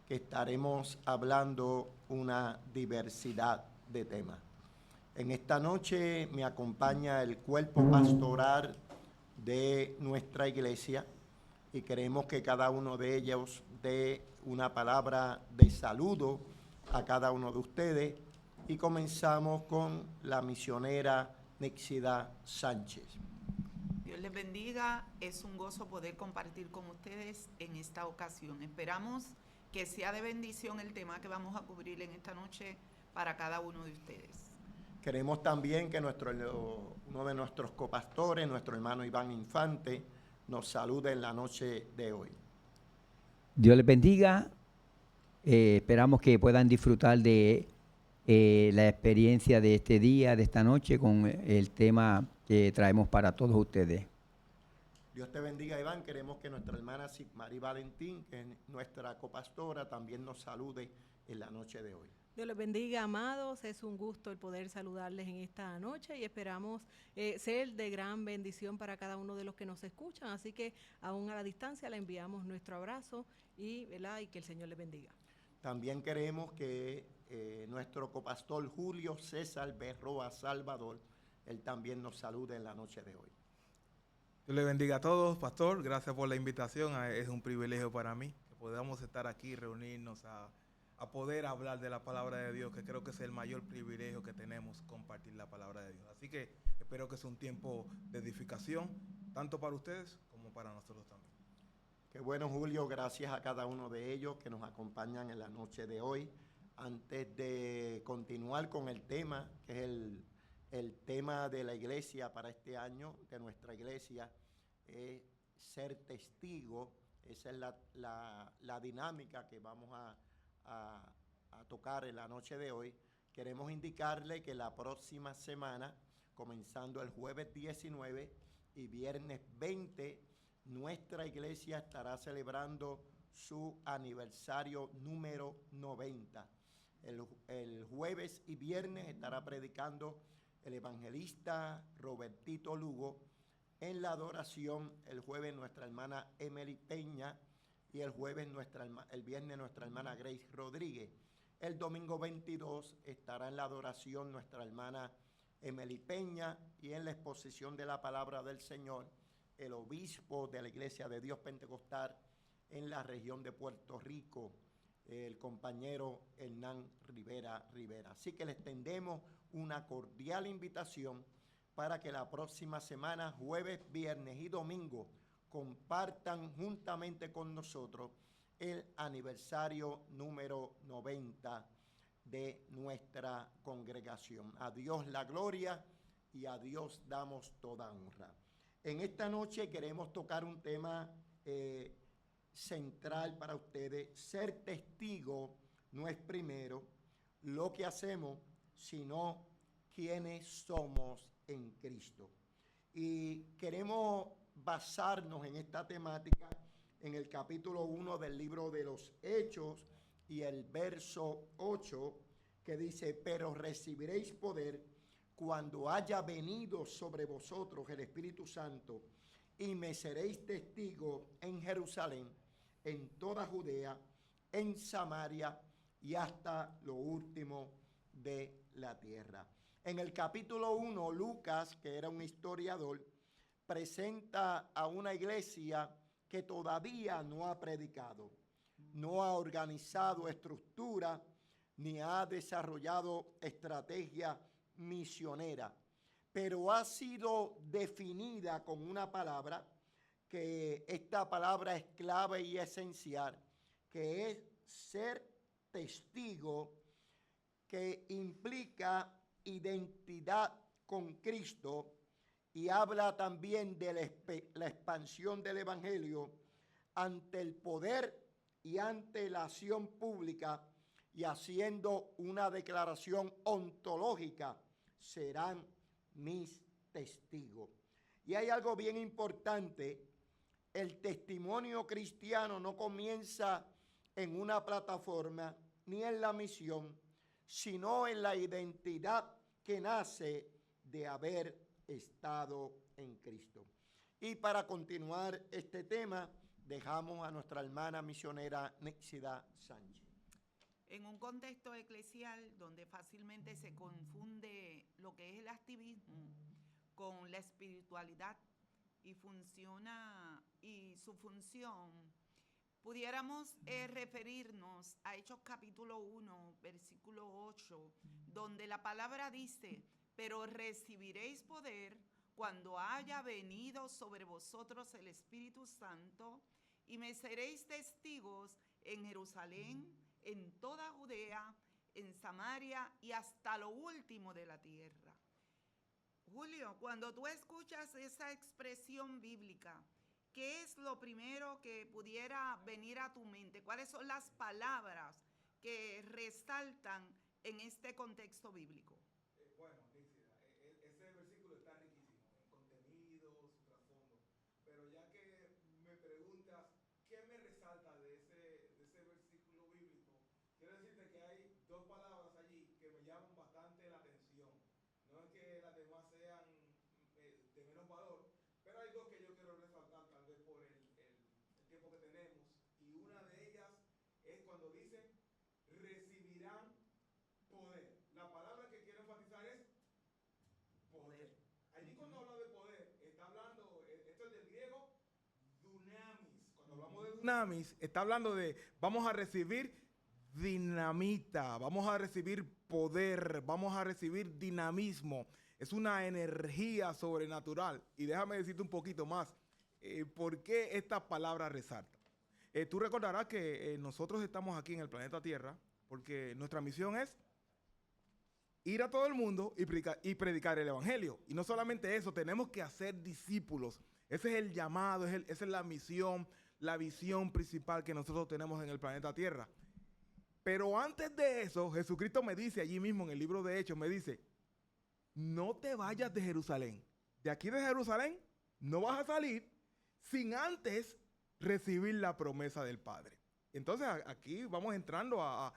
que estaremos hablando una diversidad de temas. En esta noche me acompaña el cuerpo pastoral de nuestra iglesia y queremos que cada uno de ellos dé una palabra de saludo a cada uno de ustedes y comenzamos con la misionera Nixida Sánchez. Dios les bendiga, es un gozo poder compartir con ustedes en esta ocasión. Esperamos que sea de bendición el tema que vamos a cubrir en esta noche para cada uno de ustedes. Queremos también que uno de nuestros copastores, nuestro hermano Iván Infante, nos salude en la noche de hoy. Dios les bendiga. Esperamos que puedan disfrutar de la experiencia de este día, de esta noche, con el tema que traemos para todos ustedes. Dios te bendiga, Iván. Queremos que nuestra hermana Sigmarí Valentín, que es nuestra copastora, también nos salude en la noche de hoy. Dios les bendiga, amados. Es un gusto el poder saludarles en esta noche y esperamos ser de gran bendición para cada uno de los que nos escuchan. Así que aún a la distancia le enviamos nuestro abrazo y que el Señor les bendiga. También queremos que nuestro copastor Julio César Berroa Salvador, él también nos salude en la noche de hoy. Dios le bendiga a todos, pastor. Gracias por la invitación. Es un privilegio para mí que podamos estar aquí, reunirnos a poder hablar de la palabra de Dios, que creo que es el mayor privilegio que tenemos, compartir la palabra de Dios. Así que espero que sea un tiempo de edificación, tanto para ustedes como para nosotros también. Qué bueno, Julio, gracias a cada uno de ellos que nos acompañan en la noche de hoy. Antes de continuar con el tema, que es el tema de la iglesia para este año, de nuestra iglesia, es ser testigo. Esa es la dinámica que vamos a tocar en la noche de hoy. Queremos indicarle que la próxima semana, comenzando el jueves 19 y viernes 20, nuestra iglesia estará celebrando su aniversario número 90. El jueves y viernes estará predicando el evangelista Robertito Lugo. En la adoración, el jueves nuestra hermana Emily Peña y el viernes nuestra hermana Grace Rodríguez. El domingo 22 estará en la adoración nuestra hermana Emily Peña y en la exposición de la palabra del Señor, el obispo de la Iglesia de Dios Pentecostal en la región de Puerto Rico, el compañero Hernán Rivera. Así que les tendemos una cordial invitación para que la próxima semana, jueves, viernes y domingo, compartan juntamente con nosotros el aniversario número 90 de nuestra congregación. A Dios la gloria y a Dios damos toda honra. En esta noche queremos tocar un tema central para ustedes. Ser testigo no es primero lo que hacemos, sino quiénes somos en Cristo. Y queremos basarnos en esta temática en el capítulo 1 del libro de los Hechos y el verso 8, que dice: pero recibiréis poder cuando haya venido sobre vosotros el Espíritu Santo, y me seréis testigos en Jerusalén, en toda Judea, en Samaria y hasta lo último de la tierra. En el capítulo 1, Lucas, que era un historiador, presenta a una iglesia que todavía no ha predicado, no ha organizado estructura, ni ha desarrollado estrategia misionera, pero ha sido definida con una palabra, que esta palabra es clave y esencial, que es ser testigo, que implica identidad con Cristo y habla también de la expansión del evangelio ante el poder y ante la acción pública, y haciendo una declaración ontológica: serán mis testigos. Y hay algo bien importante: el testimonio cristiano no comienza en una plataforma ni en la misión, sino en la identidad que nace de haber estado en Cristo. Y para continuar este tema, dejamos a nuestra hermana misionera Nixida Sánchez. En un contexto eclesial donde fácilmente se confunde lo que es el activismo con la espiritualidad y su función, pudiéramos referirnos a Hechos capítulo 1, versículo 8, donde la palabra dice: pero recibiréis poder cuando haya venido sobre vosotros el Espíritu Santo, y me seréis testigos en Jerusalén, en toda Judea, en Samaria y hasta lo último de la tierra. Julio, cuando tú escuchas esa expresión bíblica, ¿qué es lo primero que pudiera venir a tu mente? ¿Cuáles son las palabras que resaltan en este contexto bíblico? Bueno, Nixida, ese versículo está riquísimo en contenido, su trasfondo. Pero ya que me preguntas qué me resalta de ese versículo bíblico, quiero decirte que hay dos palabras allí que me llaman bastante la atención. No es que las demás sean de menos valor, pero hay dos que yo quiero resaltar, tal vez por el tiempo que tenemos. Y una de ellas es cuando dice: recibirán poder. La palabra que quiero enfatizar es poder. Allí cuando habla de poder, está hablando, esto es del griego dunamis. Cuando hablamos de dunamis, está hablando de vamos a recibir dinamita, vamos a recibir poder, vamos a recibir dinamismo. Es una energía sobrenatural. Y déjame decirte un poquito más, ¿por qué esta palabra resalta? Tú recordarás que nosotros estamos aquí en el planeta Tierra porque nuestra misión es ir a todo el mundo y predicar el evangelio. Y no solamente eso, tenemos que hacer discípulos. Ese es el llamado, esa es la misión, la visión principal que nosotros tenemos en el planeta Tierra. Pero antes de eso, Jesucristo me dice allí mismo en el libro de Hechos, me dice: no te vayas de Jerusalén. De aquí de Jerusalén no vas a salir sin antes recibir la promesa del Padre. Entonces aquí vamos entrando a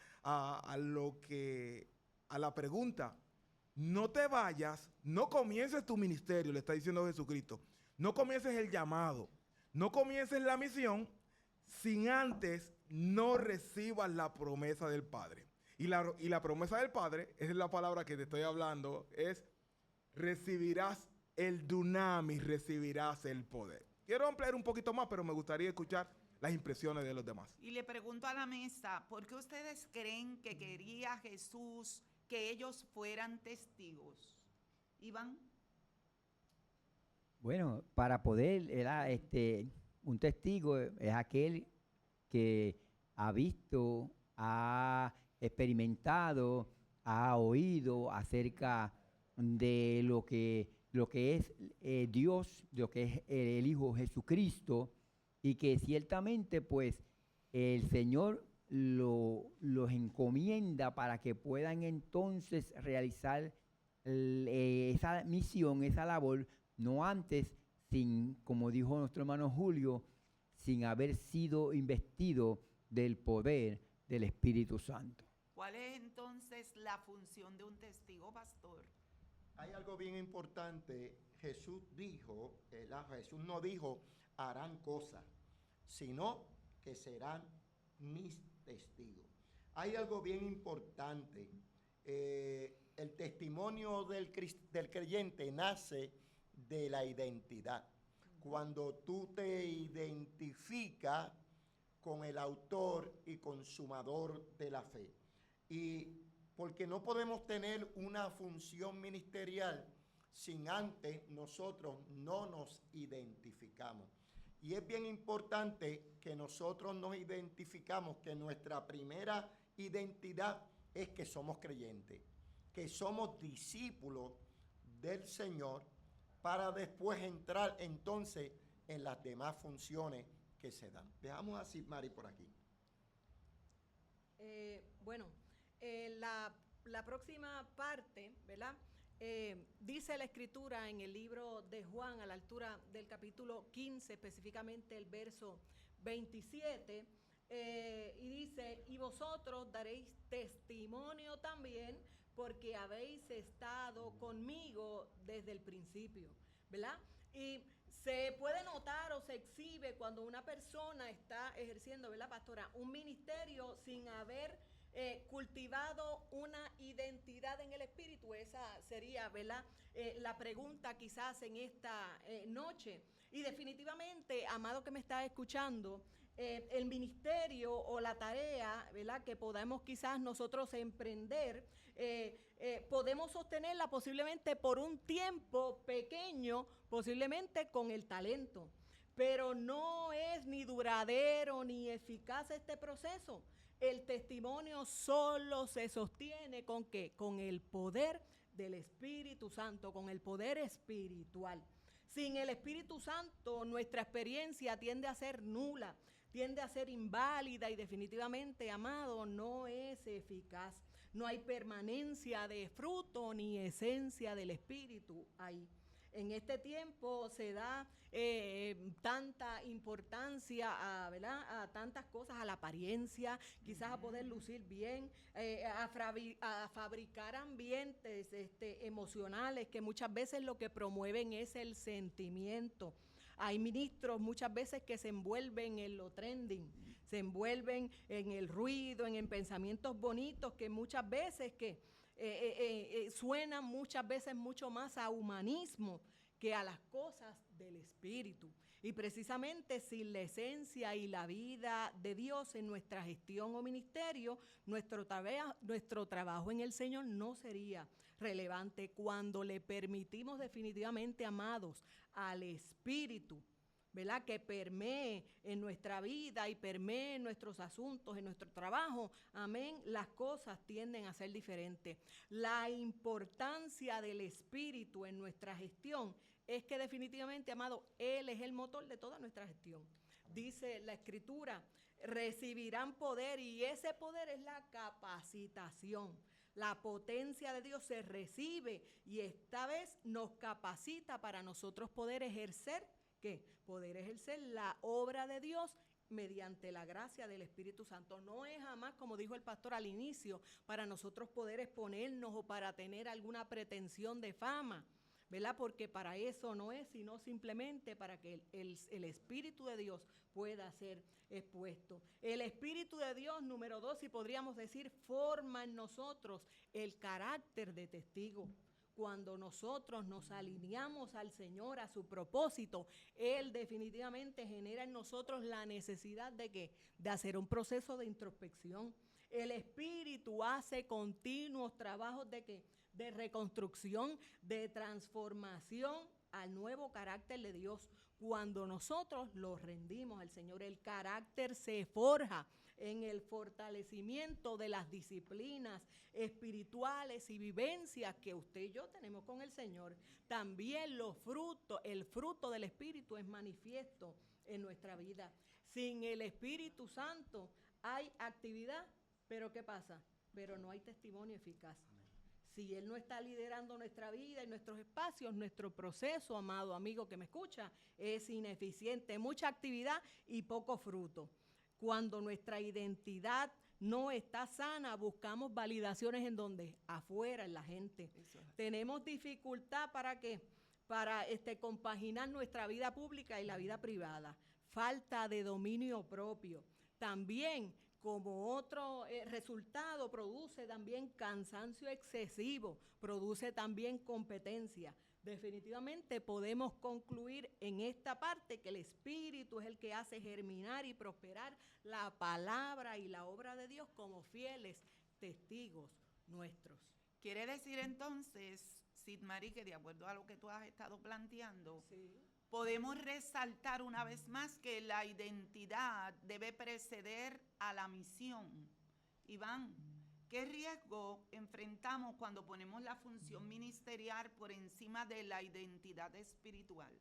la pregunta. No te vayas, no comiences tu ministerio, le está diciendo Jesucristo. No comiences el llamado, no comiences la misión sin antes no recibas la promesa del Padre. Y la promesa del Padre, esa es la palabra que te estoy hablando, es: recibirás el dunamis, recibirás el poder. Quiero ampliar un poquito más, pero me gustaría escuchar las impresiones de los demás. Y le pregunto a la mesa, ¿por qué ustedes creen que quería Jesús que ellos fueran testigos? Iván. Bueno, para poder, un testigo es aquel que ha visto, ha experimentado, ha oído acerca de lo que es Dios, de lo que es el Hijo Jesucristo, y que ciertamente pues el Señor los encomienda para que puedan entonces realizar esa misión, esa labor, no antes, como dijo nuestro hermano Julio, sin haber sido investido del poder del Espíritu Santo. ¿Cuál es entonces la función de un testigo, pastor? Hay algo bien importante. Jesús no dijo harán cosas, sino que serán mis testigos. Hay algo bien importante. El testimonio del creyente nace de la identidad. Cuando tú te identificas con el autor y consumador de la fe. Y porque no podemos tener una función ministerial sin antes nosotros no nos identificamos. Y es bien importante que nosotros nos identificamos, que nuestra primera identidad es que somos creyentes, que somos discípulos del Señor, para después entrar entonces en las demás funciones que se dan. Veamos así, Mari, por aquí. La próxima parte, ¿verdad? Dice la Escritura en el libro de Juan, a la altura del capítulo 15, específicamente el verso 27, y dice: y vosotros daréis testimonio también, porque habéis estado conmigo desde el principio, ¿verdad? Y se puede notar o se exhibe cuando una persona está ejerciendo, ¿verdad, pastora?, un ministerio sin haber cultivado una identidad en el espíritu. Esa sería, ¿verdad?, la pregunta quizás en esta noche. Y definitivamente, amado que me está escuchando, el ministerio o la tarea, ¿verdad?, que podamos quizás nosotros emprender, podemos sostenerla posiblemente por un tiempo pequeño, posiblemente con el talento, pero no es ni duradero ni eficaz este proceso. El testimonio solo se sostiene ¿con qué? Con el poder del Espíritu Santo, con el poder espiritual. Sin el Espíritu Santo, nuestra experiencia tiende a ser nula, tiende a ser inválida y definitivamente, amado, no es eficaz. No hay permanencia de fruto ni esencia del Espíritu ahí. En este tiempo se da tanta importancia ¿verdad?, a tantas cosas, a la apariencia, quizás a poder lucir bien, a fabricar ambientes emocionales que muchas veces lo que promueven es el sentimiento. Hay ministros muchas veces que se envuelven en lo trending, se envuelven en el ruido, en pensamientos bonitos que muchas veces suenan muchas veces mucho más a humanismo que a las cosas del Espíritu. Y precisamente sin la esencia y la vida de Dios en nuestra gestión o ministerio, nuestro trabajo en el Señor no sería relevante. Cuando le permitimos definitivamente, amados, al Espíritu, ¿verdad?, que permee en nuestra vida y permee en nuestros asuntos, en nuestro trabajo, amén, las cosas tienden a ser diferentes. La importancia del Espíritu en nuestra gestión es que definitivamente, amado, Él es el motor de toda nuestra gestión. Dice la Escritura, recibirán poder, y ese poder es la capacitación. La potencia de Dios se recibe y esta vez nos capacita para nosotros poder ejercer, ¿qué? Poder ejercer la obra de Dios mediante la gracia del Espíritu Santo. No es jamás, como dijo el pastor al inicio, para nosotros poder exponernos o para tener alguna pretensión de fama, ¿verdad? Porque para eso no es, sino simplemente para que el Espíritu de Dios pueda ser expuesto. El Espíritu de Dios, número 2, si podríamos decir, forma en nosotros el carácter de testigo. Cuando nosotros nos alineamos al Señor, a su propósito, Él definitivamente genera en nosotros la necesidad de ¿qué? De hacer un proceso de introspección. El Espíritu hace continuos trabajos de ¿qué? De reconstrucción, de transformación al nuevo carácter de Dios. Cuando nosotros lo rendimos al Señor, el carácter se forja en el fortalecimiento de las disciplinas espirituales y vivencias que usted y yo tenemos con el Señor. También el fruto del Espíritu es manifiesto en nuestra vida. Sin el Espíritu Santo hay actividad, pero ¿qué pasa? Pero no hay testimonio eficaz. Si Él no está liderando nuestra vida y nuestros espacios, nuestro proceso, amado amigo que me escucha, es ineficiente. Mucha actividad y poco fruto. Cuando nuestra identidad no está sana, buscamos validaciones en donde, afuera, en la gente. Tenemos dificultad ¿para qué? Para compaginar nuestra vida pública y la vida privada. Falta de dominio propio. También, como otro resultado, produce también cansancio excesivo, produce también competencia. Definitivamente podemos concluir en esta parte que el Espíritu es el que hace germinar y prosperar la palabra y la obra de Dios como fieles testigos nuestros. Quiere decir entonces, Sidmari, que de acuerdo a lo que tú has estado planteando, sí, podemos resaltar una vez más que la identidad debe preceder a la misión. Iván, ¿qué riesgo enfrentamos cuando ponemos la función ministerial por encima de la identidad espiritual?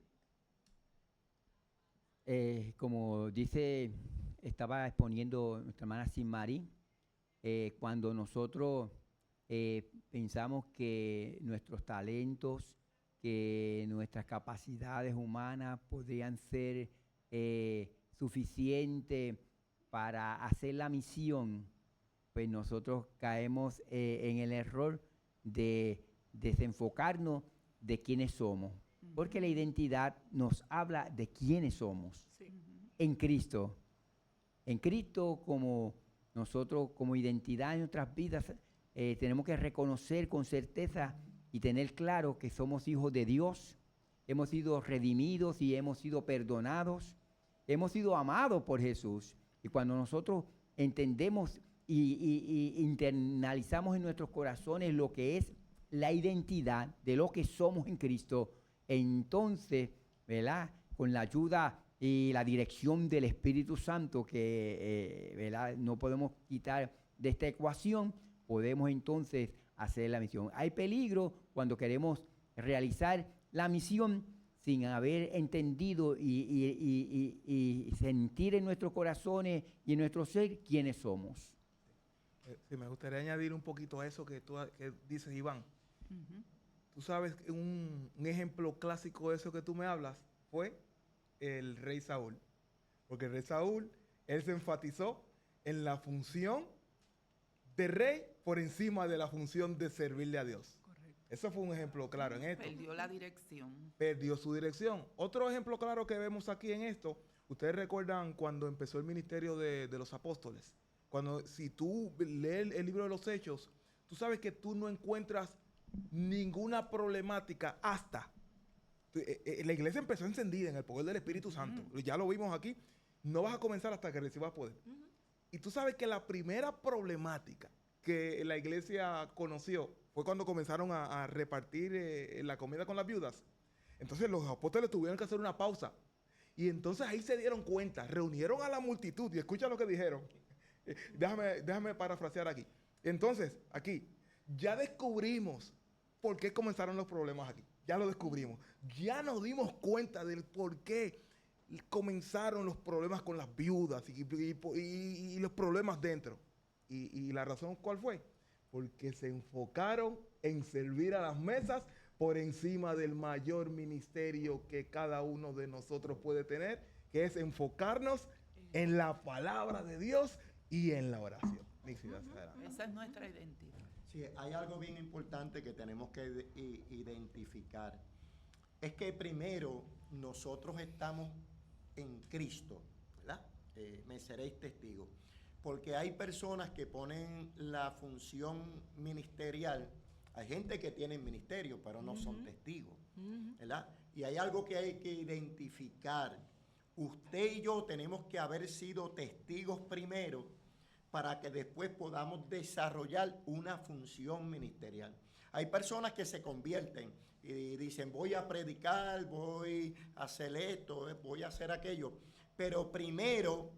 Como estaba exponiendo nuestra hermana Sidmari, cuando nosotros pensamos que nuestros talentos, que nuestras capacidades humanas podrían ser suficientes para hacer la misión, pues nosotros caemos en el error de desenfocarnos de quiénes somos. porque la identidad nos habla de quiénes somos Sí. en Cristo. En Cristo, como nosotros, como identidad en nuestras vidas, tenemos que reconocer con certeza y tener claro que somos hijos de Dios, hemos sido redimidos y hemos sido perdonados, hemos sido amados por Jesús. Y cuando nosotros entendemos y internalizamos en nuestros corazones lo que es la identidad de lo que somos en Cristo, entonces, ¿verdad?, con la ayuda y la dirección del Espíritu Santo que ¿verdad?, no podemos quitar de esta ecuación, podemos entonces hacer la misión. Hay peligro cuando queremos realizar la misión sin haber entendido y sentir en nuestros corazones y en nuestro ser quiénes somos. Sí, me gustaría añadir un poquito a eso que dices, Iván. Ujú. Tú sabes que un ejemplo clásico de eso que tú me hablas fue el rey Saúl. Porque el rey Saúl, él se enfatizó en la función de rey por encima de la función de servirle a Dios. Correcto. Eso fue un ejemplo claro en esto. Perdió la dirección. Perdió su dirección. Otro ejemplo claro que vemos aquí en esto, ustedes recuerdan cuando empezó el ministerio de los apóstoles. Cuando, si tú lees el libro de los Hechos, tú sabes que tú no encuentras ninguna problemática hasta. La iglesia empezó encendida en el poder del Espíritu Santo. Ya lo vimos aquí. No vas a comenzar hasta que recibas poder. Y tú sabes que la primera problemática que la iglesia conoció fue cuando comenzaron a repartir la comida con las viudas. Entonces los apóstoles tuvieron que hacer una pausa. Y entonces ahí se dieron cuenta, reunieron a la multitud y escucha lo que dijeron. Déjame parafrasear aquí. Entonces, aquí, ya descubrimos por qué comenzaron los problemas aquí. Ya lo descubrimos. Ya nos dimos cuenta del por qué comenzaron los problemas con las viudas y los problemas dentro. ¿Y la razón cuál fue? Porque se enfocaron en servir a las mesas por encima del mayor ministerio que cada uno de nosotros puede tener, que es enfocarnos en la palabra de Dios y en la oración. Esa es nuestra identidad. Sí, hay algo bien importante que tenemos que identificar. Es que primero nosotros estamos en Cristo, ¿verdad? Me seréis testigos. Porque hay personas que ponen la función ministerial. Hay gente que tiene ministerio, pero no son testigos, ¿verdad? Y hay algo que hay que identificar. Usted y yo tenemos que haber sido testigos primero para que después podamos desarrollar una función ministerial. Hay personas que se convierten y dicen, voy a predicar, voy a hacer esto, voy a hacer aquello, pero primero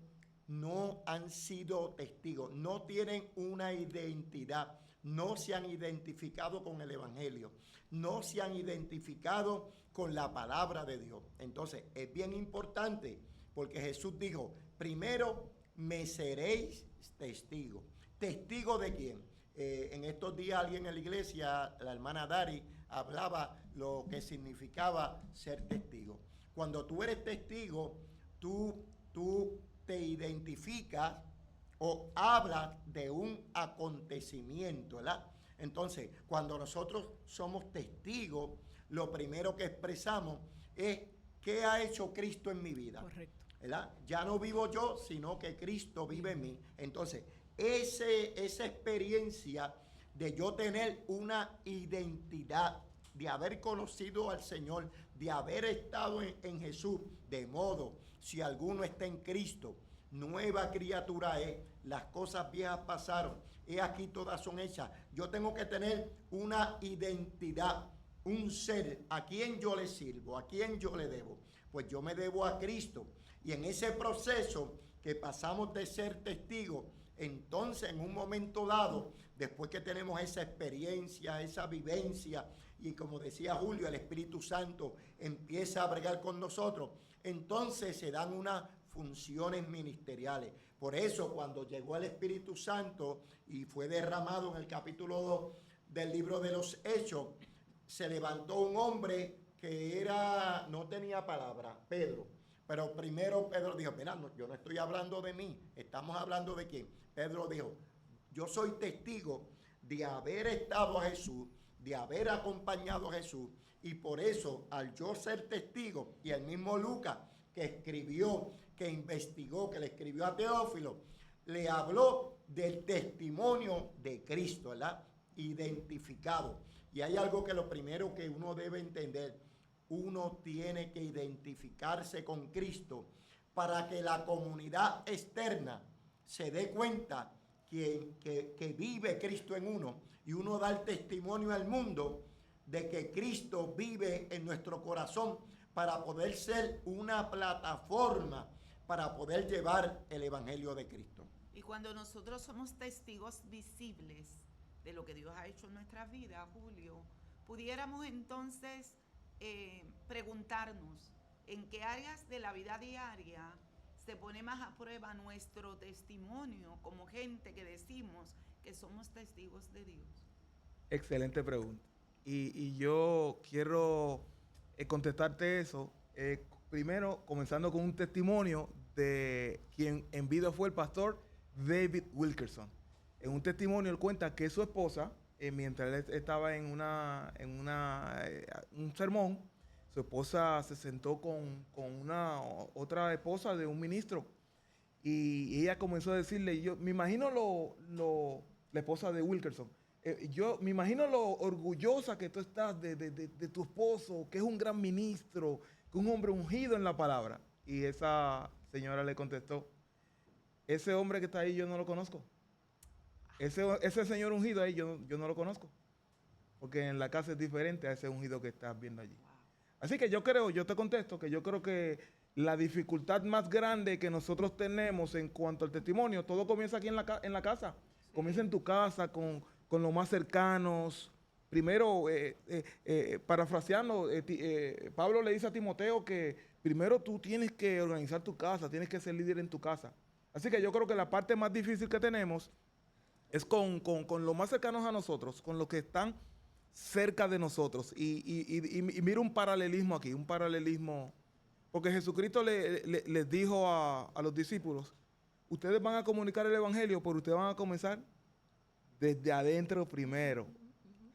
no han sido testigos, no tienen una identidad, no se han identificado con el Evangelio, no se han identificado con la palabra de Dios. Entonces, es bien importante porque Jesús dijo, primero me seréis testigos. ¿Testigo de quién? En estos días alguien en la iglesia, la hermana Dari, hablaba lo que significaba ser testigo. Cuando tú eres testigo, tú te identificas o hablas de un acontecimiento, ¿verdad? Entonces, cuando nosotros somos testigos, lo primero que expresamos es ¿qué ha hecho Cristo en mi vida? Correcto. ¿Verdad? Ya no vivo yo, sino que Cristo vive en mí. Entonces, esa experiencia de yo tener una identidad, de haber conocido al Señor, de haber estado en Jesús, de modo, si alguno está en Cristo, nueva criatura es, las cosas viejas pasaron, he aquí todas son hechas. Yo tengo que tener una identidad, un ser, a quien yo le sirvo, a quien yo le debo. Pues yo me debo a Cristo. Y en ese proceso que pasamos de ser testigos, entonces en un momento dado, después que tenemos esa experiencia, esa vivencia, y como decía Julio, el Espíritu Santo empieza a bregar con nosotros, entonces se dan unas funciones ministeriales. Por eso cuando llegó el Espíritu Santo y fue derramado en el capítulo 2 del libro de los Hechos, se levantó un hombre que no tenía palabra, Pedro. Pero primero Pedro dijo, mira, yo no estoy hablando de mí, estamos hablando de quién. Pedro dijo, yo soy testigo de haber estado a Jesús, de haber acompañado a Jesús. Y por eso, al yo ser testigo, y el mismo Lucas, que escribió, que investigó, que le escribió a Teófilo, le habló del testimonio de Cristo, ¿verdad? Identificado. Y hay algo que lo primero que uno debe entender, uno tiene que identificarse con Cristo para que la comunidad externa se dé cuenta que vive Cristo en uno, y uno da el testimonio al mundo de que Cristo vive en nuestro corazón para poder ser una plataforma para poder llevar el Evangelio de Cristo. Y cuando nosotros somos testigos visibles de lo que Dios ha hecho en nuestras vidas, Julio, pudiéramos entonces preguntarnos en qué áreas de la vida diaria se pone más a prueba nuestro testimonio como gente que decimos que somos testigos de Dios. Excelente pregunta. Y yo quiero contestarte eso, primero comenzando con un testimonio de quien en vida fue el pastor David Wilkerson. En un testimonio él cuenta que su esposa, mientras él estaba en un sermón, su esposa se sentó con una otra esposa de un ministro, y ella comenzó a decirle, yo me imagino la esposa de Wilkerson, yo me imagino lo orgullosa que tú estás de tu esposo, que es un gran ministro, que es un hombre ungido en la palabra. Y esa señora le contestó, ese hombre que está ahí yo no lo conozco. Ese señor ungido ahí yo no lo conozco. Porque en la casa es diferente a ese ungido que estás viendo allí. Así que yo te contesto que yo creo que la dificultad más grande que nosotros tenemos en cuanto al testimonio, todo comienza aquí en la casa. Sí. Comienza en tu casa, con los más cercanos. Primero, parafraseando, Pablo le dice a Timoteo que primero tú tienes que organizar tu casa, tienes que ser líder en tu casa. Así que yo creo que la parte más difícil que tenemos es con los más cercanos a nosotros, con los que están cerca de nosotros. Y mira un paralelismo aquí, porque Jesucristo les dijo a los discípulos, ustedes van a comunicar el evangelio, pero ustedes van a comenzar desde adentro primero.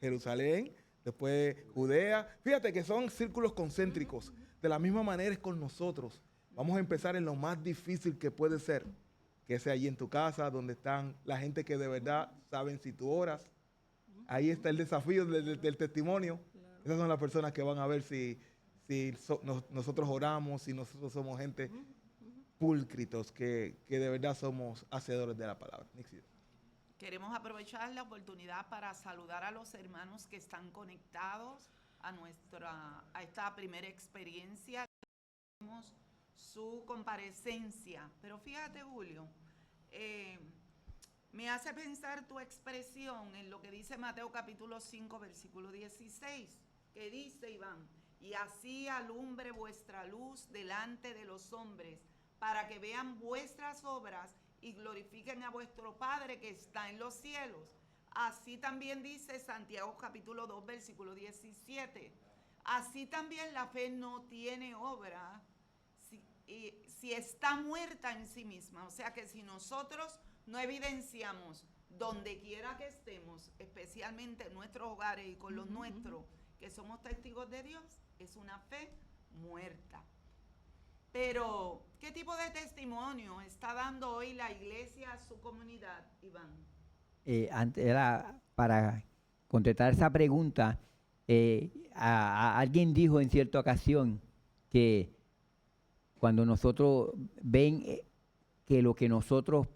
Jerusalén, después Judea. Fíjate que son círculos concéntricos. De la misma manera es con nosotros. Vamos a empezar en lo más difícil que puede ser, que sea allí en tu casa, donde están la gente que de verdad saben si tú oras. Ahí está el desafío del testimonio. Claro. Esas son las personas que van a ver si nosotros oramos, si nosotros somos gente pulcritos, que de verdad somos hacedores de la palabra. Queremos aprovechar la oportunidad para saludar a los hermanos que están conectados a esta primera experiencia. Tenemos su comparecencia. Pero fíjate, Julio, me hace pensar tu expresión en lo que dice Mateo capítulo 5, versículo 16, que dice, Iván, y así alumbre vuestra luz delante de los hombres, para que vean vuestras obras y glorifiquen a vuestro Padre que está en los cielos. Así también dice Santiago capítulo 2, versículo 17. Así también la fe no tiene obra si está muerta en sí misma. O sea que si nosotros no evidenciamos donde quiera que estemos, especialmente en nuestros hogares y con los nuestros, que somos testigos de Dios, es una fe muerta. Pero, ¿qué tipo de testimonio está dando hoy la iglesia a su comunidad, Iván? Para contestar esa pregunta, alguien dijo en cierta ocasión que cuando nosotros ven que lo que nosotros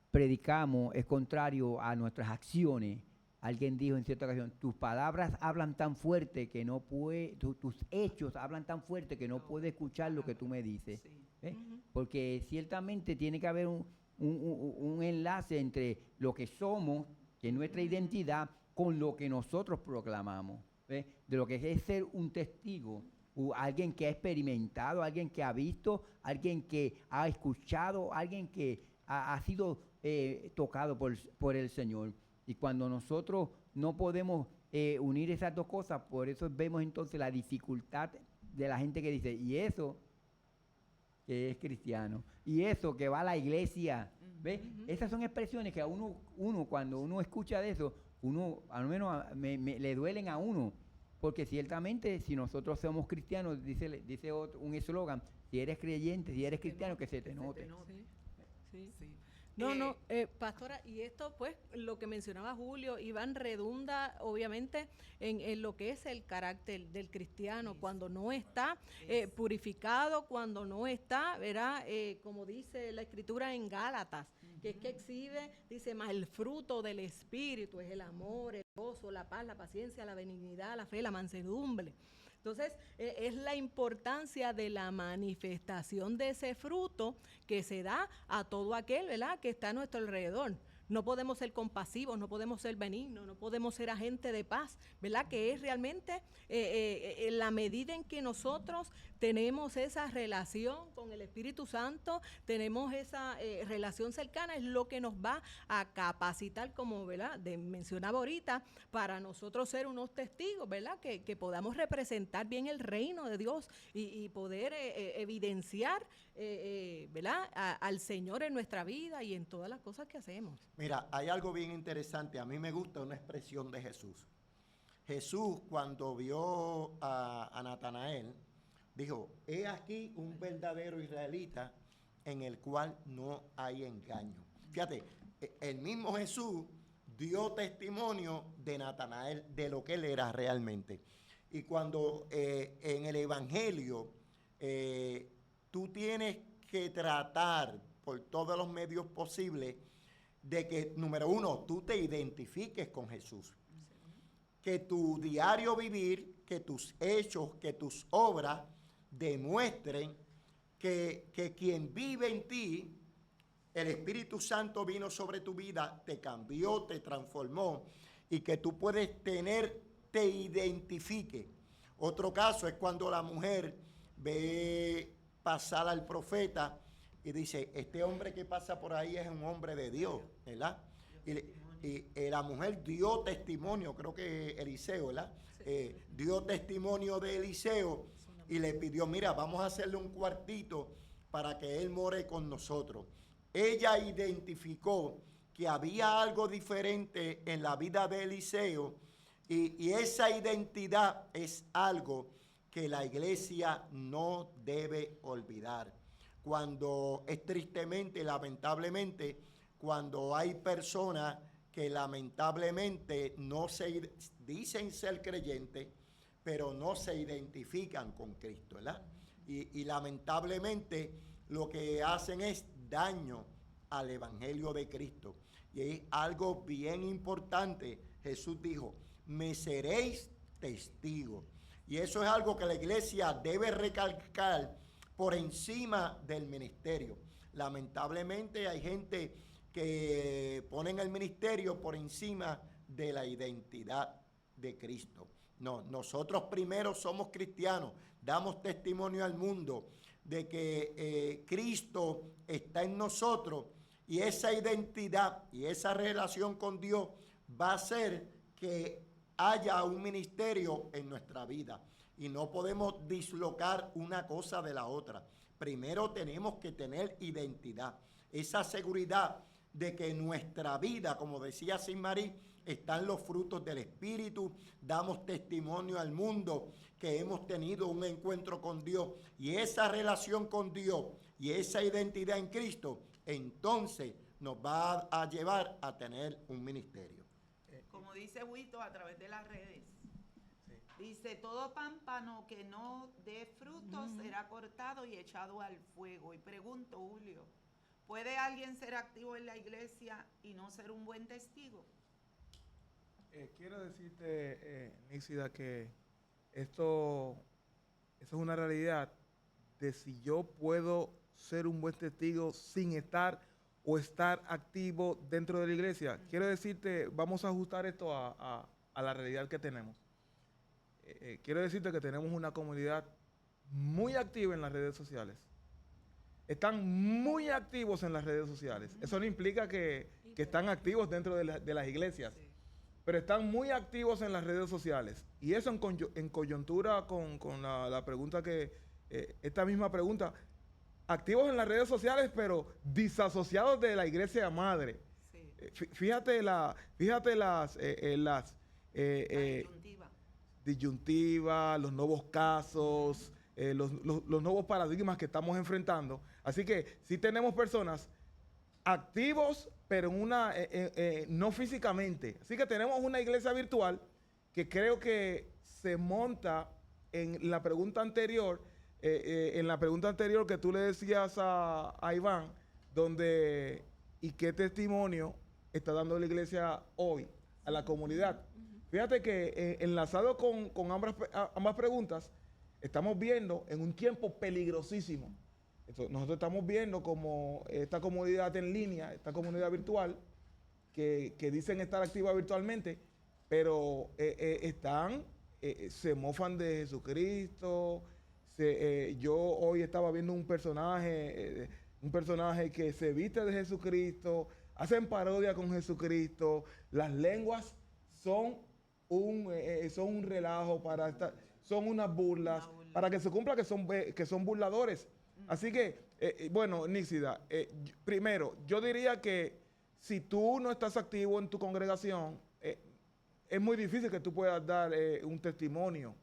predicamos es contrario a nuestras acciones, alguien dijo en cierta ocasión, tus palabras hablan tan fuerte que no puede, tus hechos hablan tan fuerte que no puede escuchar lo que tú me dices. Sí. Porque ciertamente tiene que haber un enlace entre lo que somos, que es nuestra identidad, con lo que nosotros proclamamos. De lo que es ser un testigo, alguien que ha experimentado, alguien que ha visto, alguien que ha escuchado, alguien que ha sido tocado por el Señor. Y cuando nosotros no podemos unir esas dos cosas, por eso vemos entonces la dificultad de la gente que dice, y eso que es cristiano, y eso que va a la iglesia, ¿ves? Esas son expresiones que a uno cuando uno escucha de eso, uno, al menos le duelen a uno, porque ciertamente si nosotros somos cristianos, dice un eslogan, si eres creyente, si eres cristiano, que se te note. Sí. Sí. No, pastora, y esto pues lo que mencionaba Julio, Iván, redunda obviamente en lo que es el carácter del cristiano, cuando no está purificado, cuando no está, ¿verdad? Como dice la escritura en Gálatas, que es que exhibe, dice, más el fruto del Espíritu, es el amor, el gozo, la paz, la paciencia, la benignidad, la fe, la mansedumbre. Entonces, es la importancia de la manifestación de ese fruto que se da a todo aquel, ¿verdad?, que está a nuestro alrededor. No podemos ser compasivos, no podemos ser benignos, no podemos ser agentes de paz, ¿verdad? Que es realmente la medida en que nosotros tenemos esa relación con el Espíritu Santo, tenemos esa relación cercana, es lo que nos va a capacitar, como, ¿verdad?, mencionaba ahorita, para nosotros ser unos testigos, ¿verdad? Que podamos representar bien el reino de Dios y poder evidenciar, ¿verdad?, al Señor en nuestra vida y en todas las cosas que hacemos. Mira, hay algo bien interesante. A mí me gusta una expresión de Jesús. Jesús, cuando vio a Natanael, dijo, he aquí un verdadero israelita en el cual no hay engaño. Fíjate, el mismo Jesús dio testimonio de Natanael, de lo que él era realmente. Y cuando en el Evangelio tú tienes que tratar por todos los medios posibles de que, número uno, tú te identifiques con Jesús. Que tu diario vivir, que tus hechos, que tus obras demuestren que quien vive en ti, el Espíritu Santo vino sobre tu vida, te cambió, te transformó y que tú puedes te identifique. Otro caso es cuando la mujer ve pasar al profeta y dice, este hombre que pasa por ahí es un hombre de Dios, ¿verdad? Y la mujer dio testimonio, creo que Eliseo, ¿verdad? Dio testimonio de Eliseo y le pidió, mira, vamos a hacerle un cuartito para que él more con nosotros. Ella identificó que había algo diferente en la vida de Eliseo y esa identidad es algo que la iglesia no debe olvidar. Cuando es tristemente, lamentablemente, cuando hay personas que lamentablemente no se dicen ser creyentes, pero no se identifican con Cristo, ¿verdad? Y lamentablemente lo que hacen es daño al Evangelio de Cristo. Y es algo bien importante. Jesús dijo, me seréis testigos. Y eso es algo que la iglesia debe recalcar por encima del ministerio. Lamentablemente hay gente que ponen el ministerio por encima de la identidad de Cristo. No, nosotros primero somos cristianos, damos testimonio al mundo de que Cristo está en nosotros y esa identidad y esa relación con Dios va a hacer que haya un ministerio en nuestra vida y no podemos dislocar una cosa de la otra. Primero tenemos que tener identidad, esa seguridad de que en nuestra vida, como decía Sin-Marí, están los frutos del Espíritu, damos testimonio al mundo que hemos tenido un encuentro con Dios y esa relación con Dios y esa identidad en Cristo, entonces nos va a llevar a tener un ministerio. Como dice Huito a través de las redes, dice, todo pámpano que no dé frutos será cortado y echado al fuego. Y pregunto, Julio, ¿puede alguien ser activo en la iglesia y no ser un buen testigo? Quiero decirte, Níxida, que eso es una realidad de si yo puedo ser un buen testigo sin estar o estar activo dentro de la iglesia. Quiero decirte, vamos a ajustar esto a la realidad que tenemos. Quiero decirte que tenemos una comunidad muy activa en las redes sociales. Están muy activos en las redes sociales. Eso no implica que están activos dentro de las iglesias, pero están muy activos en las redes sociales. Y eso en coyuntura con la pregunta esta misma pregunta, activos en las redes sociales, pero disasociados de la iglesia madre. fíjate las Disyuntiva. disyuntivas, los nuevos casos, los nuevos paradigmas que estamos enfrentando. Así que sí tenemos personas activos, pero no físicamente. Así que tenemos una iglesia virtual que creo que se monta en la pregunta anterior, que tú le decías a Iván, donde y qué testimonio está dando la iglesia hoy a la comunidad. Fíjate que enlazado con ambas preguntas, estamos viendo en un tiempo peligrosísimo. Nosotros estamos viendo como esta comunidad en línea, esta comunidad virtual, que dicen estar activa virtualmente, pero se mofan de Jesucristo. Yo hoy estaba viendo un personaje que se viste de Jesucristo, hacen parodia con Jesucristo, las lenguas son un relajo son unas burlas, para que se cumpla que son burladores. Así que, bueno, Níxida, primero, yo diría que si tú no estás activo en tu congregación, es muy difícil que tú puedas dar un testimonio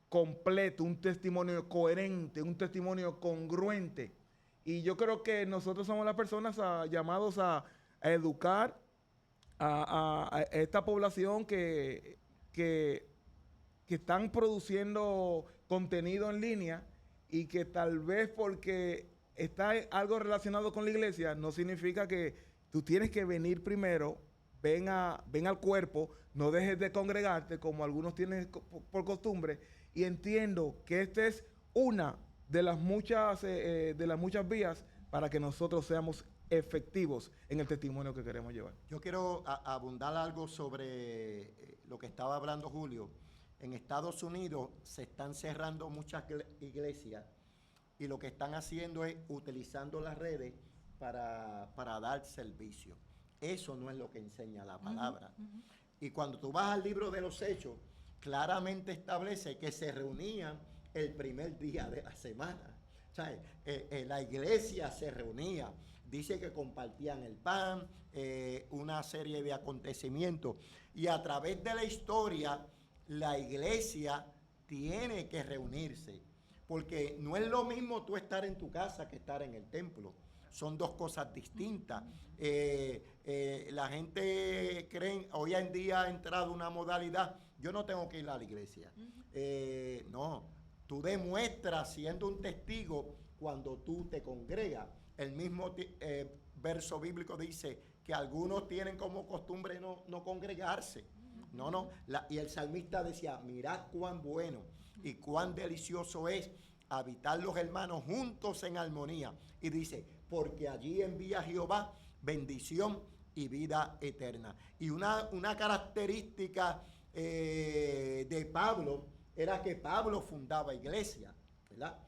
completo, un testimonio coherente, un testimonio congruente. Y yo creo que nosotros somos las personas llamados a educar a esta población que están produciendo contenido en línea y que tal vez porque está algo relacionado con la iglesia, no significa que tú tienes que venir primero, ven al cuerpo, no dejes de congregarte como algunos tienen por costumbre. Y entiendo que esta es una de las muchas vías para que nosotros seamos efectivos en el testimonio que queremos llevar. Yo quiero abundar algo sobre lo que estaba hablando Julio. En Estados Unidos se están cerrando muchas iglesias y lo que están haciendo es utilizando las redes para dar servicio. Eso no es lo que enseña la palabra. Y cuando tú vas al libro de los Hechos, claramente establece que se reunían el primer día de la semana. O sea, la iglesia se reunía. Dice que compartían el pan, una serie de acontecimientos. Y a través de la historia, la iglesia tiene que reunirse. Porque no es lo mismo tú estar en tu casa que estar en el templo. Son dos cosas distintas. La gente cree, hoy en día ha entrado una modalidad, yo no tengo que ir a la iglesia. No, tú demuestras siendo un testigo cuando tú te congregas. El mismo verso bíblico dice que algunos tienen como costumbre no congregarse. Y el salmista decía, mirad cuán bueno y cuán delicioso es habitar los hermanos juntos en armonía. Y dice, porque allí envía Jehová bendición y vida eterna. Y una característica de Pablo era que Pablo fundaba iglesia, ¿verdad?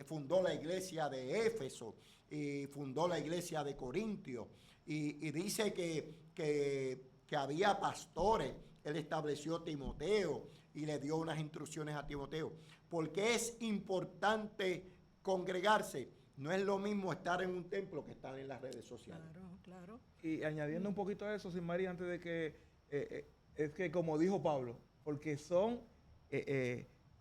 Fundó la iglesia de Éfeso y fundó la iglesia de Corintio. Y dice que había pastores. Él estableció Timoteo y le dio unas instrucciones a Timoteo. Porque es importante congregarse. No es lo mismo estar en un templo que estar en las redes sociales. Claro. Y añadiendo un poquito a eso, sin María, antes de que, es que como dijo Pablo, porque son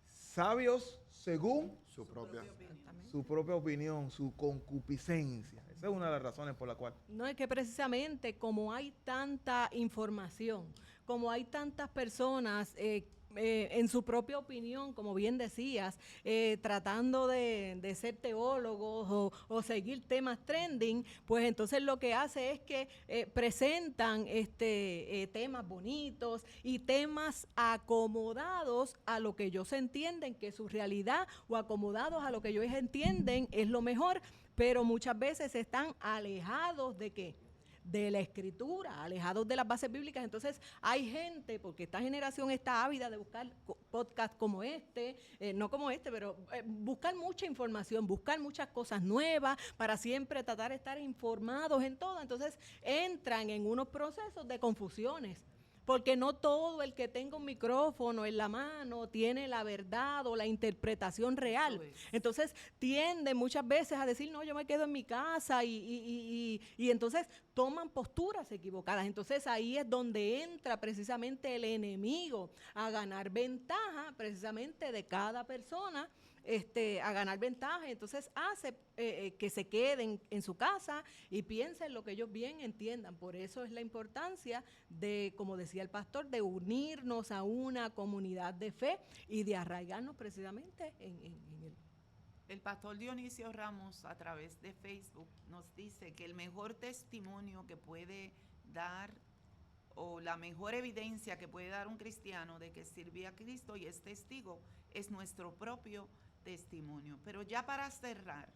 sabios según Su propia opinión, su concupiscencia. Esa es una de las razones por la cual. No, es que precisamente como hay tanta información, como hay tantas personas en su propia opinión, como bien decías, tratando de ser teólogos o seguir temas trending, pues entonces lo que hace es que presentan temas bonitos y temas acomodados a lo que ellos entienden que su realidad, o acomodados a lo que ellos entienden es lo mejor, pero muchas veces están alejados ¿de qué? De la escritura, alejados de las bases bíblicas. Entonces hay gente, porque esta generación está ávida de buscar podcasts como no como pero buscar mucha información, buscar muchas cosas nuevas para siempre tratar de estar informados en todo. Entonces entran en unos procesos de confusiones, porque no todo el que tenga un micrófono en la mano tiene la verdad o la interpretación real. Eso es. Entonces tienden muchas veces a decir, no, yo me quedo en mi casa y entonces toman posturas equivocadas. Entonces ahí es donde entra precisamente el enemigo a ganar ventaja precisamente de cada persona, a ganar ventaja. Entonces hace que se queden en su casa y piensen lo que ellos bien entiendan. Por eso es la importancia de, como decía el pastor, de unirnos a una comunidad de fe y de arraigarnos precisamente en el... El pastor Dionisio Ramos, a través de Facebook, nos dice que el mejor testimonio que puede dar, o la mejor evidencia que puede dar un cristiano de que sirve a Cristo y es testigo, es nuestro propio testimonio. Pero ya para cerrar,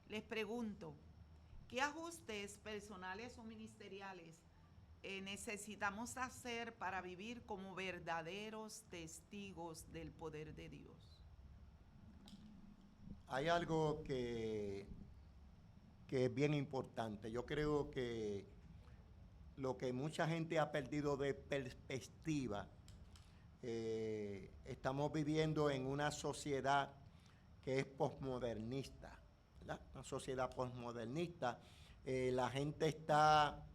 les pregunto, ¿qué ajustes personales o ministeriales necesitamos hacer para vivir como verdaderos testigos del poder de Dios? Hay algo que es bien importante. Yo creo que lo que mucha gente ha perdido de perspectiva, estamos viviendo en una sociedad que es posmodernista, ¿verdad? Una sociedad posmodernista. La gente está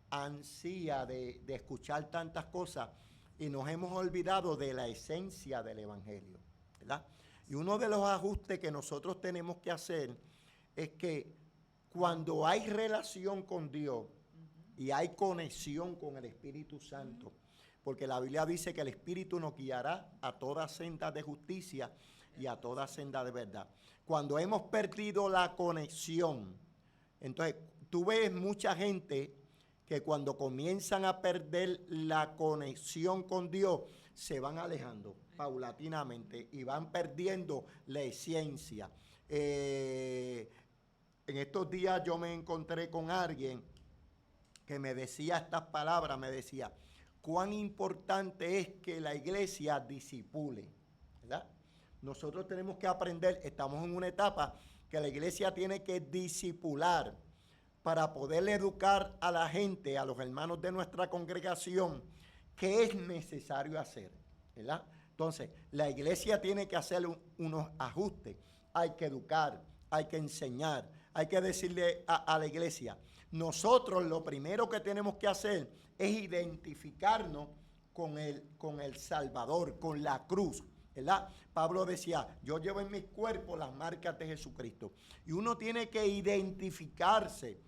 ansía de escuchar tantas cosas y nos hemos olvidado de la esencia del Evangelio, ¿verdad? Y uno de los ajustes que nosotros tenemos que hacer es que cuando hay relación con Dios y hay conexión con el Espíritu Santo, porque la Biblia dice que el Espíritu nos guiará a toda senda de justicia y a toda senda de verdad. Cuando hemos perdido la conexión, entonces tú ves mucha gente que cuando comienzan a perder la conexión con Dios, se van alejando paulatinamente y van perdiendo la esencia. En estos días yo me encontré con alguien que me decía estas palabras, me decía, cuán importante es que la iglesia disipule, ¿verdad? Nosotros tenemos que aprender, estamos en una etapa que la iglesia tiene que discipular para poder educar a la gente, a los hermanos de nuestra congregación, qué es necesario hacer, ¿verdad? Entonces, la iglesia tiene que hacer unos ajustes. Hay que educar, hay que enseñar, hay que decirle a la iglesia, nosotros lo primero que tenemos que hacer es identificarnos con el Salvador, con la cruz, ¿verdad? Pablo decía, yo llevo en mi cuerpo las marcas de Jesucristo. Y uno tiene que identificarse,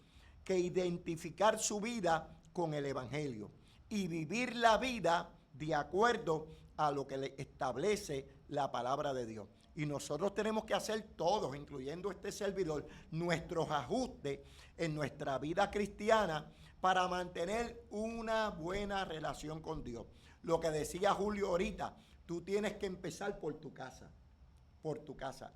que identificar su vida con el Evangelio y vivir la vida de acuerdo a lo que le establece la palabra de Dios. Y nosotros tenemos que hacer todos, incluyendo este servidor, nuestros ajustes en nuestra vida cristiana para mantener una buena relación con Dios. Lo que decía Julio ahorita, tú tienes que empezar por tu casa.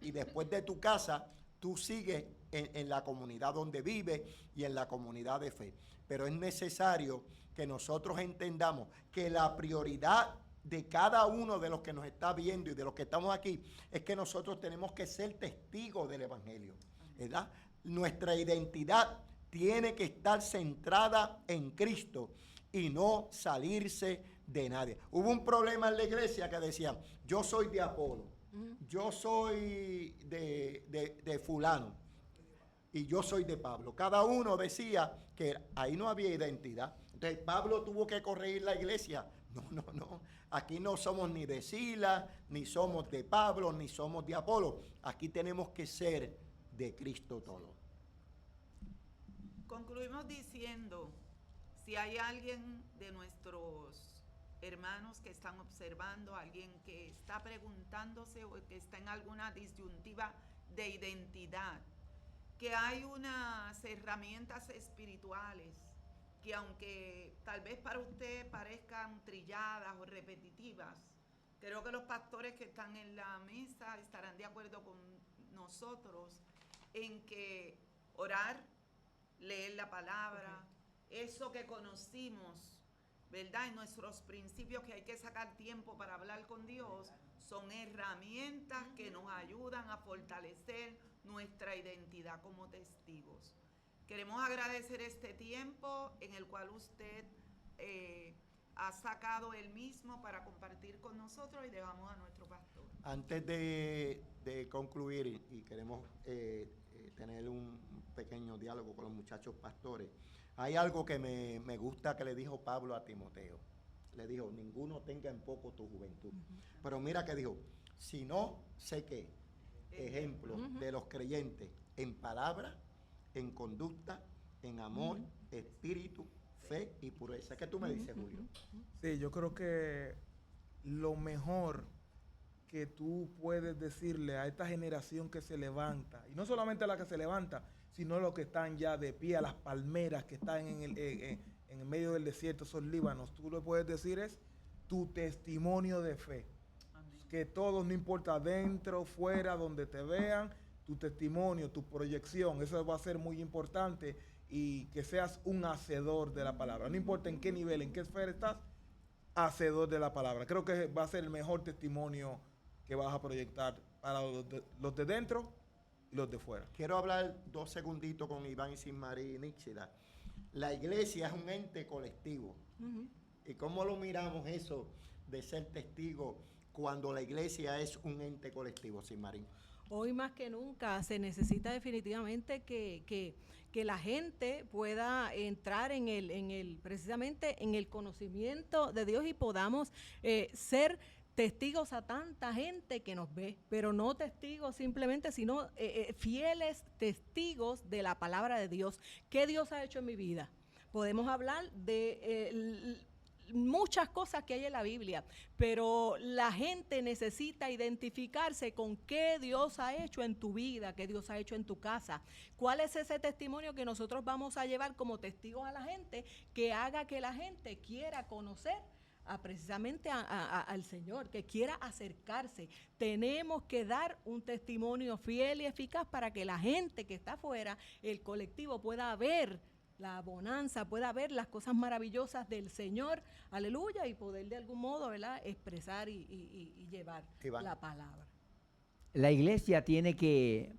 Y después de tu casa, tú sigues en la comunidad donde vives y en la comunidad de fe. Pero es necesario que nosotros entendamos que la prioridad de cada uno de los que nos está viendo y de los que estamos aquí es que nosotros tenemos que ser testigos del Evangelio, ¿verdad? Nuestra identidad tiene que estar centrada en Cristo y no salirse de nadie. Hubo un problema en la iglesia que decían, yo soy de Apolo, yo soy de fulano y yo soy de Pablo. Cada uno decía que ahí no había identidad. Entonces Pablo tuvo que corregir la iglesia. No. Aquí no somos ni de Silas, ni somos de Pablo, ni somos de Apolo. Aquí tenemos que ser de Cristo todo. Concluimos diciendo, si hay alguien de nuestros hermanos que están observando, alguien que está preguntándose o que está en alguna disyuntiva de identidad, que hay unas herramientas espirituales que aunque tal vez para usted parezcan trilladas o repetitivas, creo que los pastores que están en la mesa estarán de acuerdo con nosotros en que orar, leer la palabra, eso que conocimos, ¿verdad? En nuestros principios que hay que sacar tiempo para hablar con Dios, son herramientas que nos ayudan a fortalecer nuestra identidad como testigos. Queremos agradecer este tiempo en el cual usted ha sacado él mismo para compartir con nosotros y dejamos a nuestro pastor. Antes de concluir, y queremos tener un pequeño diálogo con los muchachos pastores, hay algo que me gusta que le dijo Pablo a Timoteo. Le dijo, ninguno tenga en poco tu juventud. Pero mira que dijo, si no sé qué, ejemplo de los creyentes en palabra, en conducta, en amor, espíritu, fe y pureza. ¿Qué tú me dices, Julio? Sí, yo creo que lo mejor que tú puedes decirle a esta generación que se levanta, y no solamente a la que se levanta, sino a los que están ya de pie, a las palmeras que están en el medio del desierto, esos líbanos, tú le puedes decir es tu testimonio de fe. Amén. Que todos, no importa dentro, fuera, donde te vean, tu testimonio, tu proyección, eso va a ser muy importante, y que seas un hacedor de la palabra. No importa en qué nivel, en qué esfera estás, hacedor de la palabra. Creo que va a ser el mejor testimonio que vas a proyectar para los de dentro y los de fuera. Quiero hablar 2 segunditos con Iván y Sinmarí y Níxida. La iglesia es un ente colectivo. ¿Y cómo lo miramos eso de ser testigo cuando la iglesia es un ente colectivo, Sinmarí? Hoy más que nunca se necesita definitivamente que la gente pueda entrar precisamente en el conocimiento de Dios y podamos ser testigos a tanta gente que nos ve, pero no testigos simplemente, sino fieles testigos de la palabra de Dios. ¿Qué Dios ha hecho en mi vida? Podemos hablar de muchas cosas que hay en la Biblia, pero la gente necesita identificarse con qué Dios ha hecho en tu vida, qué Dios ha hecho en tu casa. ¿Cuál es ese testimonio que nosotros vamos a llevar como testigos a la gente, que haga que la gente quiera conocer precisamente al Señor, que quiera acercarse? Tenemos que dar un testimonio fiel y eficaz para que la gente que está afuera, el colectivo, pueda ver la bonanza, pueda ver las cosas maravillosas del Señor, aleluya, y poder de algún modo, ¿verdad?, expresar y llevar la palabra. La iglesia tiene que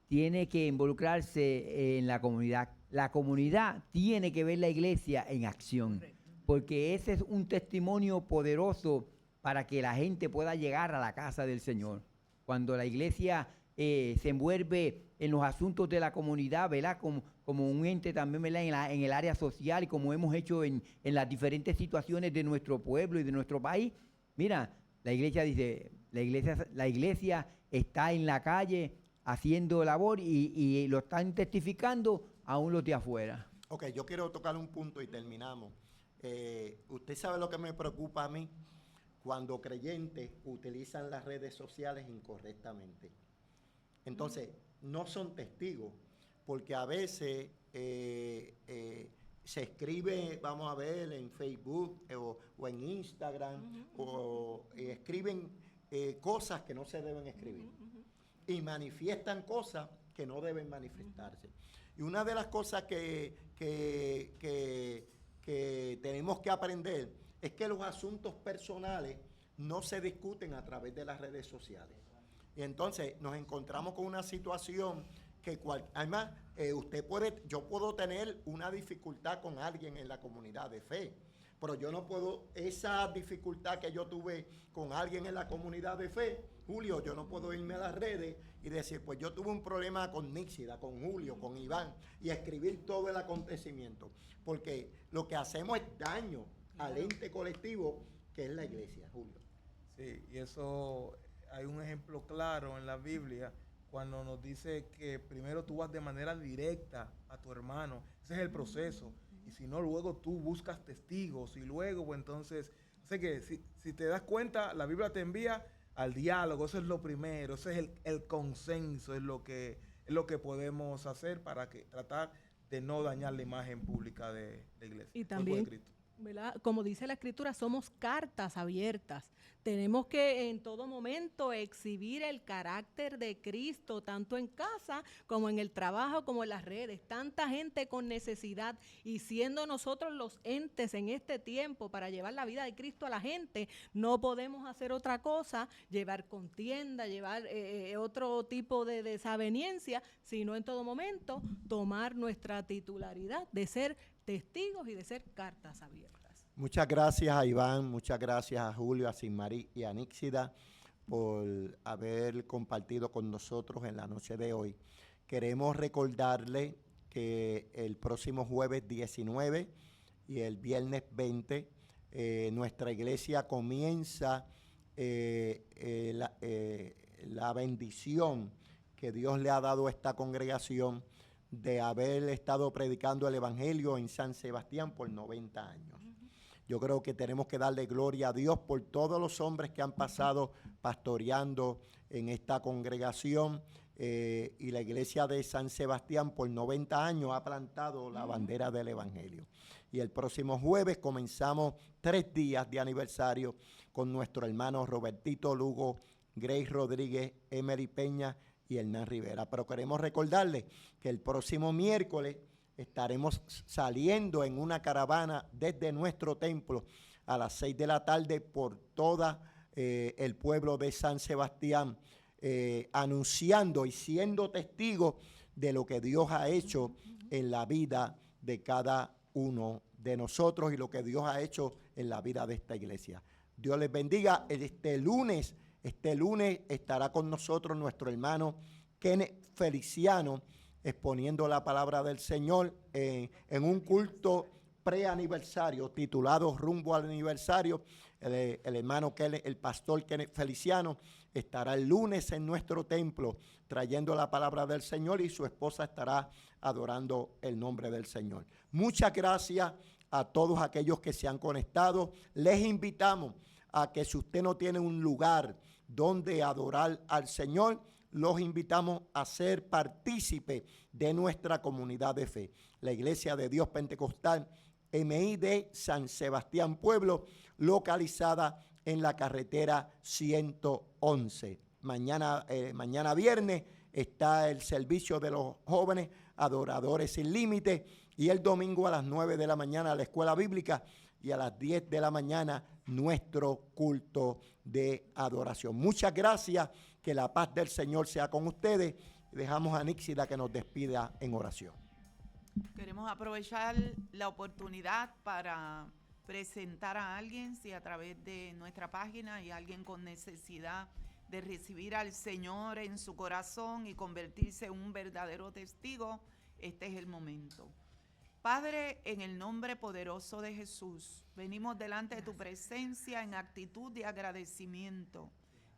involucrarse en la comunidad. La comunidad tiene que ver la iglesia en acción. Correcto. Porque ese es un testimonio poderoso para que la gente pueda llegar a la casa del Señor. Cuando la iglesia se envuelve en los asuntos de la comunidad, ¿verdad?, como un ente también, ¿verdad?, en el área social, y como hemos hecho en las diferentes situaciones de nuestro pueblo y de nuestro país. Mira, la iglesia dice, la iglesia está en la calle haciendo labor y lo están testificando aún los de afuera. Ok, yo quiero tocar un punto y terminamos. Usted sabe lo que me preocupa a mí, cuando creyentes utilizan las redes sociales incorrectamente. Entonces, no son testigos, porque a veces se escribe, vamos a ver, en Facebook o en Instagram, o escriben cosas que no se deben escribir, y manifiestan cosas que no deben manifestarse. Y una de las cosas que tenemos que aprender es que los asuntos personales no se discuten a través de las redes sociales. Y entonces nos encontramos con una situación que además yo puedo tener una dificultad con alguien en la comunidad de fe, pero yo no puedo, esa dificultad que yo tuve con alguien en la comunidad de fe, Julio, yo no puedo irme a las redes y decir, pues yo tuve un problema con Níxida, con Julio, con Iván, y escribir todo el acontecimiento, porque lo que hacemos es daño al ente colectivo que es la iglesia, Julio. Sí, y eso hay un ejemplo claro en la Biblia cuando nos dice que primero tú vas de manera directa a tu hermano. Ese es el proceso. Y si no, luego tú buscas testigos y luego, pues entonces, sé que si te das cuenta, la Biblia te envía al diálogo. Eso es lo primero, ese es el consenso, es lo que podemos hacer para tratar de no dañar la imagen pública de la iglesia. Y también, ¿verdad?, como dice la Escritura, somos cartas abiertas. Tenemos que en todo momento exhibir el carácter de Cristo, tanto en casa como en el trabajo, como en las redes. Tanta gente con necesidad, y siendo nosotros los entes en este tiempo para llevar la vida de Cristo a la gente, no podemos hacer otra cosa, llevar contienda, llevar otro tipo de desaveniencia, sino en todo momento tomar nuestra titularidad de ser testigos y de ser cartas abiertas. Muchas gracias a Iván, muchas gracias a Julio, a Sinmarí y a Níxida por haber compartido con nosotros en la noche de hoy. Queremos recordarle que el próximo jueves 19 y el viernes 20 nuestra iglesia comienza la bendición que Dios le ha dado a esta congregación de haber estado predicando el Evangelio en San Sebastián por 90 años. Yo creo que tenemos que darle gloria a Dios por todos los hombres que han pasado pastoreando en esta congregación, y la iglesia de San Sebastián por 90 años ha plantado la bandera del Evangelio. Y el próximo jueves comenzamos 3 días de aniversario con nuestro hermano Robertito Lugo, Grace Rodríguez, Emery Peña y Hernán Rivera. Pero queremos recordarles que el próximo miércoles estaremos saliendo en una caravana desde nuestro templo a las 6 de la tarde por todo el pueblo de San Sebastián, anunciando y siendo testigos de lo que Dios ha hecho en la vida de cada uno de nosotros y lo que Dios ha hecho en la vida de esta iglesia. Dios les bendiga. Este lunes estará con nosotros nuestro hermano Kenneth Feliciano exponiendo la palabra del Señor en un culto preaniversario titulado Rumbo al Aniversario. El hermano Kenneth, el pastor Kenneth Feliciano, estará el lunes en nuestro templo trayendo la palabra del Señor y su esposa estará adorando el nombre del Señor. Muchas gracias a todos aquellos que se han conectado. Les invitamos a que si usted no tiene un lugar donde adorar al Señor, los invitamos a ser partícipe de nuestra comunidad de fe. La Iglesia de Dios Pentecostal MI de San Sebastián Pueblo, localizada en la carretera 111. Mañana viernes está el servicio de los jóvenes Adoradores Sin Límite y el domingo a las 9 de la mañana la escuela bíblica y a las 10 de la mañana nuestro culto de adoración. Muchas gracias, que la paz del Señor sea con ustedes. Dejamos a Níxida que nos despida en oración. Queremos aprovechar la oportunidad para presentar a alguien, si a través de nuestra página hay alguien con necesidad de recibir al Señor en su corazón y convertirse en un verdadero testigo, este es el momento. Padre, en el nombre poderoso de Jesús, venimos delante de tu presencia en actitud de agradecimiento.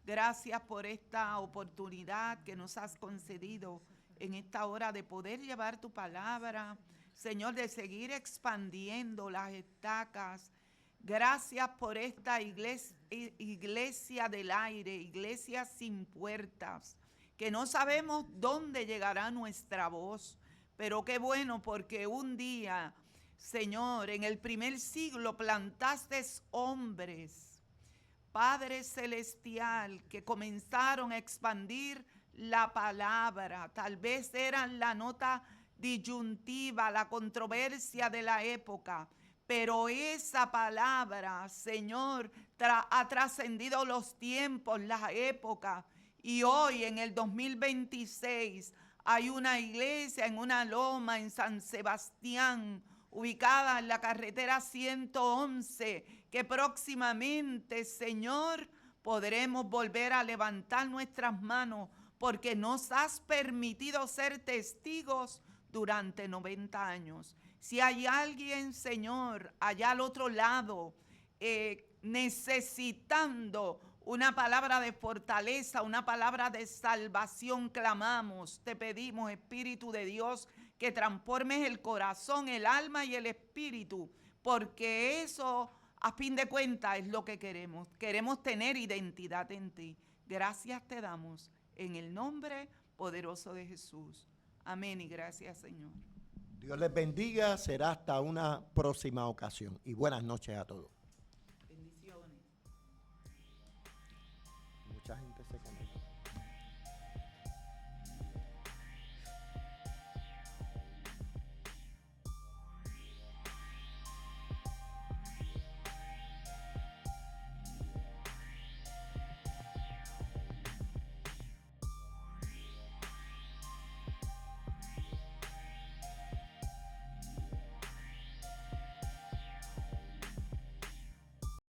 Gracias por esta oportunidad que nos has concedido en esta hora de poder llevar tu palabra, Señor, de seguir expandiendo las estacas. Gracias por esta iglesia del aire, iglesia sin puertas, que no sabemos dónde llegará nuestra voz, pero qué bueno porque un día, Señor, en el primer siglo plantaste hombres, Padre Celestial, que comenzaron a expandir la palabra. Tal vez eran la nota disyuntiva, la controversia de la época, pero esa palabra, Señor, ha trascendido los tiempos, las épocas, y hoy en el 2026 hay una iglesia en una loma en San Sebastián, ubicada en la carretera 111, que próximamente, Señor, podremos volver a levantar nuestras manos porque nos has permitido ser testigos durante 90 años. Si hay alguien, Señor, allá al otro lado, necesitando una palabra de fortaleza, una palabra de salvación, clamamos, te pedimos, Espíritu de Dios, que transformes el corazón, el alma y el espíritu, porque eso, a fin de cuentas, es lo que queremos. Queremos tener identidad en ti. Gracias te damos en el nombre poderoso de Jesús. Amén y gracias, Señor. Dios les bendiga. Será hasta una próxima ocasión. Y buenas noches a todos.